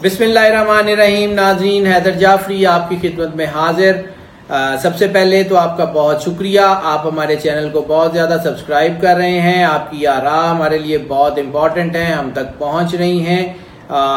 बिस्मिल्लाहिर्रहमानिर्रहीम। नाज़रीन, हैदर जाफरी आपकी खिदमत में हाजिर। सबसे पहले तो आपका बहुत शुक्रिया, आप हमारे चैनल को बहुत ज़्यादा सब्सक्राइब कर रहे हैं। आपकी आराम हमारे लिए बहुत इम्पॉर्टेंट है, हम तक पहुंच रही हैं,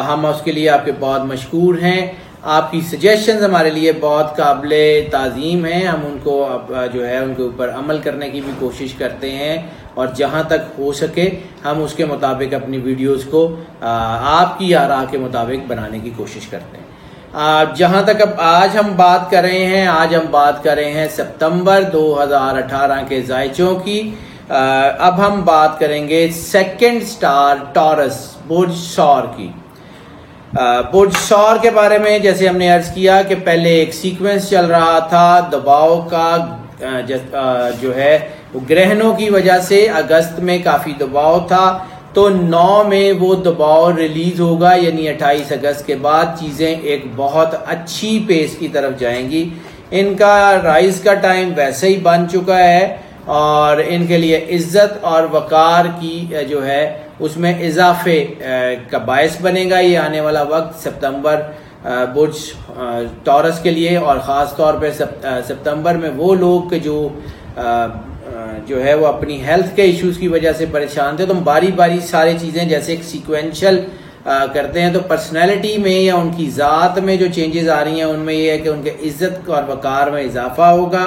हम उसके लिए आपके बहुत मशकूर हैं। आपकी सजेशंस हमारे लिए बहुत काबिले ताज़ीम हैं, हम उनको जो है उनके ऊपर अमल करने की भी कोशिश करते हैं और जहां तक हो सके हम उसके मुताबिक अपनी वीडियोस को आपकी आरा के मुताबिक बनाने की कोशिश करते हैं। जहां तक अब आज हम बात कर रहे हैं, आज हम बात कर रहे हैं सितंबर 2018 के जायचों की। अब हम बात करेंगे सेकंड स्टार टॉरस बुर्ज सौर की। बुर्ज सौर के बारे में जैसे हमने अर्ज किया कि पहले एक सीक्वेंस चल रहा था दबाव का, जो है वो ग्रहणों की वजह से अगस्त में काफी दबाव था, तो 9 में वो दबाव रिलीज होगा, यानी 28 अगस्त के बाद चीजें एक बहुत अच्छी पेस की तरफ जाएंगी। इनका राइज का टाइम वैसे ही बन चुका है और इनके लिए इज्जत और वकार की जो है उसमें इजाफे का बायस बनेगा ये आने वाला वक्त सितंबर बुर्ज टॉरस के लिए। और ख़ास तौर पे सितंबर में वो लोग के जो है वो अपनी हेल्थ के इश्यूज की वजह से परेशान थे, तो हम बारी बारी सारी चीज़ें जैसे एक सीक्वेंशियल करते हैं, तो पर्सनैलिटी में या उनकी ज़ात में जो चेंजेस आ रही हैं उनमें ये है कि उनके इज्जत और वकार में इजाफा होगा।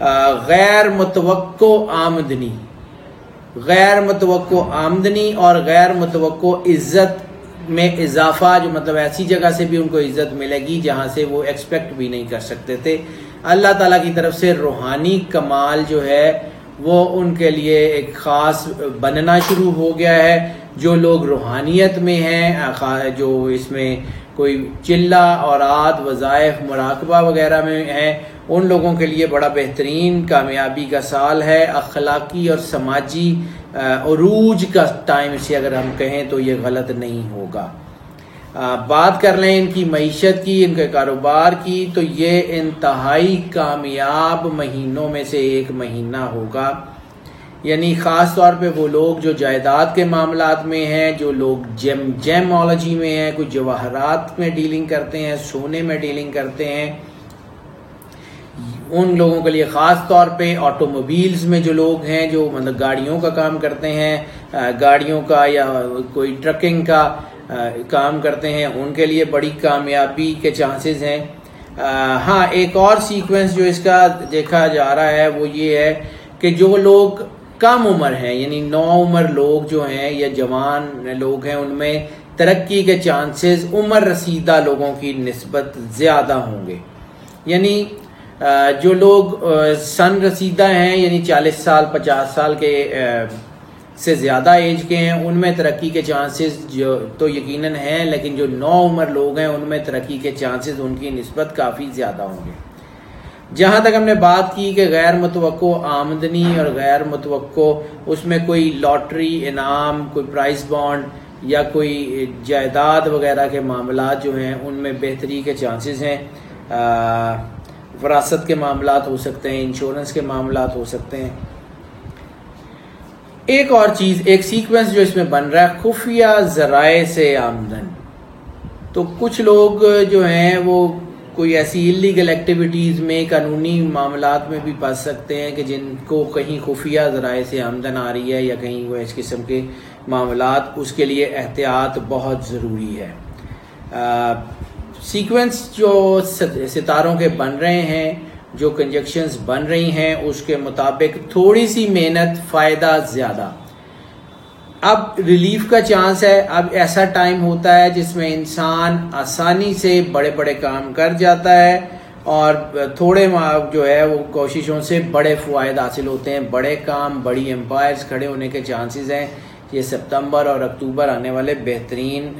गैर मुतवक्को आमदनी, गैर मुतवक्को आमदनी और गैर मुतवक्को इज्जत में इजाफा, जो मतलब ऐसी जगह से भी उनको इज्जत मिलेगी जहां से वो एक्सपेक्ट भी नहीं कर सकते थे। अल्लाह ताला की तरफ से रूहानी कमाल जो है वो उनके लिए एक ख़ास बनना शुरू हो गया है। जो लोग रूहानियत में हैं, जो इसमें कोई चिल्ला और आद वज़ाइफ मुराकबा वगैरह में हैं, उन लोगों के लिए बड़ा बेहतरीन कामयाबी का साल है। अखलाकी और समाजी उरूज का टाइम से अगर हम कहें तो ये गलत नहीं होगा। बात कर लें इनकी मईशत की, इनके कारोबार की, तो ये इंतहाई कामयाब महीनों में से एक महीना होगा। यानी ख़ास तौर पे वो लोग जो जायदाद के मामलात में हैं, जो लोग जेमोलॉजी में हैं, कुछ जवाहरात में डीलिंग करते हैं, सोने में डीलिंग करते हैं, उन लोगों के लिए ख़ास तौर पे ऑटोमोबाइल्स में जो लोग हैं, जो मतलब गाड़ियों का काम करते हैं, गाड़ियों का या कोई ट्रकिंग का काम करते हैं, उनके लिए बड़ी कामयाबी के चांसेस हैं। हाँ, एक और सीक्वेंस जो इसका देखा जा रहा है वो ये है कि जो लोग कम उम्र हैं, यानी 9 उम्र लोग जो हैं या जवान लोग हैं, उनमें तरक्की के चांसेस उम्र रसीदा लोगों की निस्बत ज़्यादा होंगे। यानी जो लोग सन रसीदा हैं, यानी 40 साल 50 साल के से ज़्यादा एज के हैं, उनमें तरक्की के चांसेस जो तो यकीनन हैं, लेकिन जो 9 उम्र लोग हैं उनमें तरक्की के चांसेस उनकी निस्बत काफ़ी ज़्यादा होंगे। जहाँ तक हमने बात की कि गैर मुतवक्को आमदनी और गैर मुतवक्को, उसमें कोई लॉटरी इनाम, कोई प्राइस बॉन्ड या कोई जायदाद वगैरह के मामलात जो हैं उनमें बेहतरी के चांसेस हैं। विरासत के मामलात हो सकते हैं, इंश्योरेंस के मामलात हो सकते हैं। एक और चीज़, एक सीक्वेंस जो इसमें बन रहा है, खुफिया ज़राए से आमदन। तो कुछ लोग जो हैं वो कोई ऐसी इलीगल एक्टिविटीज़ में, कानूनी मामलात में भी फंस सकते हैं कि जिनको कहीं खुफिया ज़राए से आमदन आ रही है या कहीं वो इस किस्म के मामलात, उसके लिए एहतियात बहुत ज़रूरी है। सीक्वेंस जो सितारों के बन रहे हैं, जो कंजक्शंस बन रही हैं, उसके मुताबिक थोड़ी सी मेहनत फ़ायदा ज़्यादा। अब रिलीफ का चांस है। अब ऐसा टाइम होता है जिसमें इंसान आसानी से बड़े बड़े काम कर जाता है और थोड़े जो है वो कोशिशों से बड़े फ़वायद हासिल होते हैं। बड़े काम, बड़ी एम्पायर्स खड़े होने के चांसेस हैं। ये सितंबर और अक्टूबर आने वाले बेहतरीन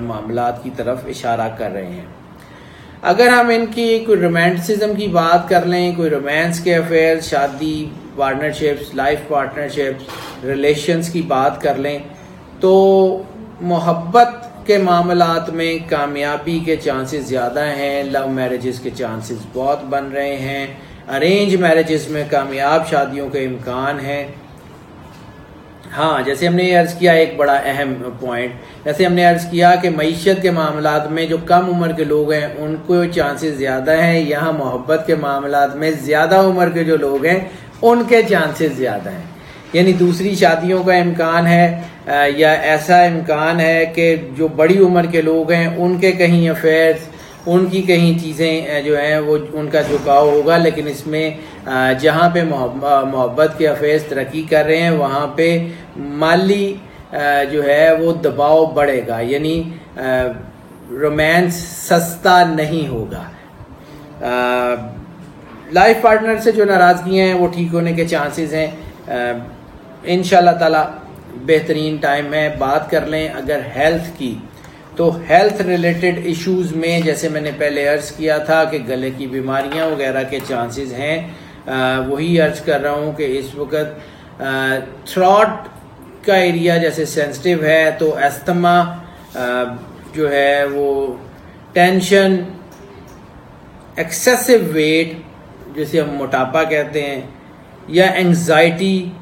मामलात की तरफ इशारा कर रहे हैं। अगर हम इनकी कोई रोमांटिसिज्म की बात कर लें, कोई रोमांस के अफेयर, शादी, पार्टनरशिप्स, लाइफ पार्टनरशिप्स, रिलेशंस की बात कर लें, तो मोहब्बत के मामलात में कामयाबी के चांसेस ज़्यादा हैं। लव मैरिजेस के चांसेस बहुत बन रहे हैं। अरेंज मैरिजेस में कामयाब शादियों के इम्कान हैं। हाँ, जैसे हमने अर्ज किया एक बड़ा अहम पॉइंट, जैसे हमने अर्ज किया कि मईशत के मामलात में जो कम उम्र के लोग हैं उनको चांसेस ज़्यादा हैं, यहाँ मोहब्बत के मामलात में ज़्यादा उम्र के जो लोग हैं उनके चांसेस ज़्यादा हैं। यानी दूसरी शादियों का इम्कान है या ऐसा इम्कान है कि जो बड़ी उम्र के लोग हैं उनके कहीं अफेयर्स, उनकी कहीं चीज़ें जो हैं वो उनका झुकाव होगा, लेकिन इसमें जहाँ पे मोहब्बत के अफेयर्स तरक्की कर रहे हैं वहाँ पे माली जो है वो दबाव बढ़ेगा, यानी रोमांस सस्ता नहीं होगा। लाइफ पार्टनर से जो नाराज़गी हैं वो ठीक होने के चांसेस हैं। इंशाल्लाह ताला बेहतरीन टाइम है। बात कर लें अगर हेल्थ की, तो हेल्थ रिलेटेड इश्यूज में जैसे मैंने पहले अर्ज किया था कि गले की बीमारियां वगैरह के चांसेस हैं, वही अर्ज कर रहा हूं कि इस वक्त थ्रॉट का एरिया जैसे सेंसिटिव है, तो अस्थमा जो है वो टेंशन, एक्सेसिव वेट जिसे हम मोटापा कहते हैं, या एंग्जाइटी,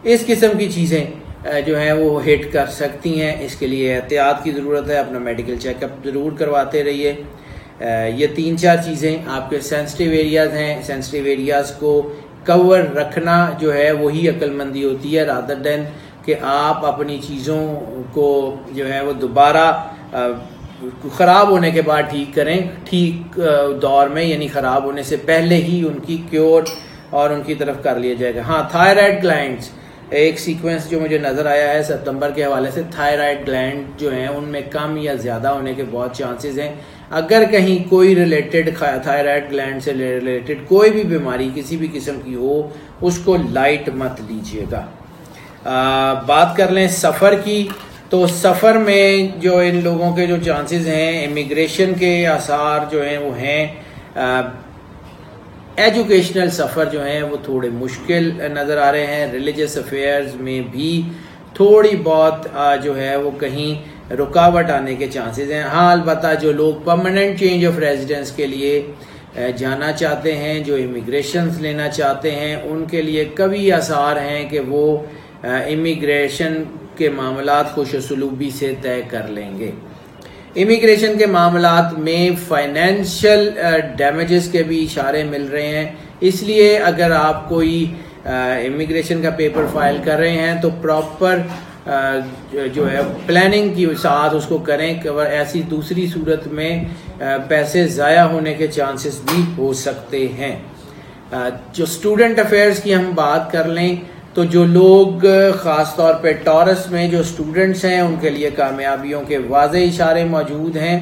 इस किस्म की चीज़ें जो हैं वो हिट कर सकती हैं। इसके लिए एहतियात की ज़रूरत है, अपना मेडिकल चेकअप ज़रूर करवाते रहिए। ये 3-4 चीज़ें आपके सेंसिटिव एरियाज़ हैं। सेंसिटिव एरियाज़ को कवर रखना जो है वही अक्लमंदी होती है, रादर देन कि आप अपनी चीज़ों को जो है वो दोबारा ख़राब होने के बाद ठीक करें, ठीक दौर में, यानी ख़राब होने से पहले ही उनकी क्योर और उनकी तरफ कर लिया जाएगा। हाँ, थायराइड ग्लैंड्स, एक सीक्वेंस जो मुझे नज़र आया है सितंबर के हवाले से, थायराइड ग्लैंड जो हैं उनमें कम या ज़्यादा होने के बहुत चांसेस हैं। अगर कहीं कोई रिलेटेड थायराइड ग्लैंड से रिलेटेड कोई भी बीमारी किसी भी किस्म की हो, उसको लाइट मत लीजिएगा। बात कर लें सफ़र की, तो सफ़र में जो इन लोगों के जो चांसेस हैं, इमिग्रेशन के आसार जो हैं वो हैं। एजुकेशनल सफ़र जो हैं वो थोड़े मुश्किल नज़र आ रहे हैं। रिलीजियस अफेयर्स में भी थोड़ी बहुत जो है वो कहीं रुकावट आने के चांसेस हैं। हाँ, अलबत्ता जो लोग परमानेंट चेंज ऑफ रेजिडेंस के लिए जाना चाहते हैं, जो इमिग्रेशन लेना चाहते हैं, उनके लिए कभी आसार हैं कि वो इमिग्रेशन के मामलात खुशसलूबी से तय कर लेंगे। इमिग्रेशन के मामलात में फाइनेंशियल डैमेजेस के भी इशारे मिल रहे हैं, इसलिए अगर आप कोई इमिग्रेशन का पेपर फाइल कर रहे हैं तो प्रॉपर जो है प्लानिंग के साथ उसको करें। ऐसी दूसरी सूरत में पैसे ज़ाया होने के चांसेस भी हो सकते हैं। जो स्टूडेंट अफेयर्स की हम बात कर लें, तो जो लोग ख़ास तौर पे टॉरस में जो स्टूडेंट्स हैं उनके लिए कामयाबियों के वाज़े इशारे मौजूद हैं।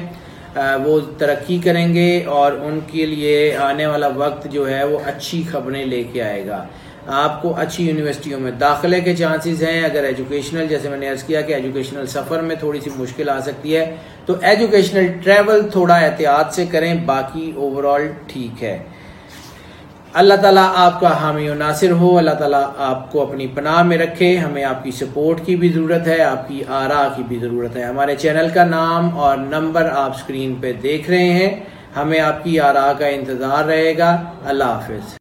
वो तरक्की करेंगे और उनके लिए आने वाला वक्त जो है वो अच्छी खबरें लेके आएगा। आपको अच्छी यूनिवर्सिटियों में दाखिले के चांसेस हैं। अगर एजुकेशनल, जैसे मैंने अर्ज़ किया कि एजुकेशनल सफ़र में थोड़ी सी मुश्किल आ सकती है, तो एजुकेशनल ट्रैवल थोड़ा एहतियात से करें, बाकी ओवरऑल ठीक है। अल्लाह ताला आपका हामी और नासिर हो। अल्लाह ताला आपको अपनी पनाह में रखे। हमें आपकी सपोर्ट की भी ज़रूरत है, आपकी आरा की भी ज़रूरत है। हमारे चैनल का नाम और नंबर आप स्क्रीन पे देख रहे हैं। हमें आपकी आरा का इंतज़ार रहेगा। अल्लाह हाफिज़।